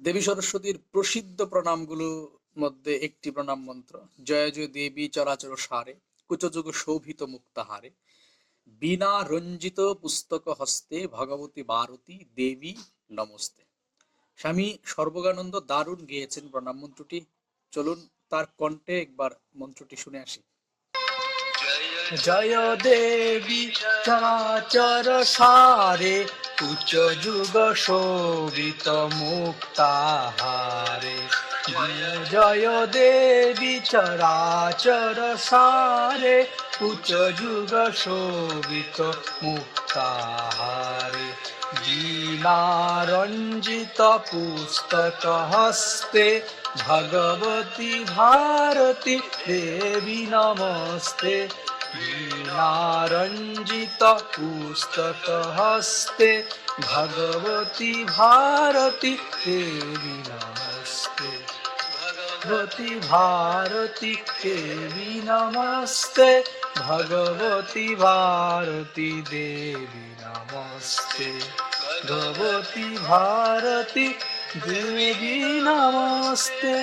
দেবী সরস্বতীর প্রসিদ্ধ প্রণামগুলোর মধ্যে একটি প্রণাম মন্ত্র, জয় জয় দেবী চরাচর সারে, কুচযুগ শোভিত মুক্তাহারে, বীণা রঞ্জিত পুস্তক হস্তে, ভগবতী ভারতী দেবী নমস্তে। স্বামী সর্বজ্ঞানন্দ দারুণ গেয়েছেন প্রণাম মন্ত্রটি। চলুন তার কণ্ঠে একবার মন্ত্রটি শুনে আসি। জয় দেবী চরাচর সারে, উচ্চ যুগ শোভিত মুক্তাহারে। জয় দেবী চরাচর সারে, উচ্চ যুগ শোভিত মুক্তাহারে। বীণা রঞ্জিত পুস্তক হস্তে, ভগবতী ভারতী দেবী নমস্তে। বীণা রঞ্জিত পুস্তক হস্তে, ভগবতী ভারতী দেবী নমস্তে। ভগবতী ভারতী দেবী নমস্তে, ভগবতী ভারতী দেবী নমস্তে। ভগবতী ভারতী দেবী নমস্তে।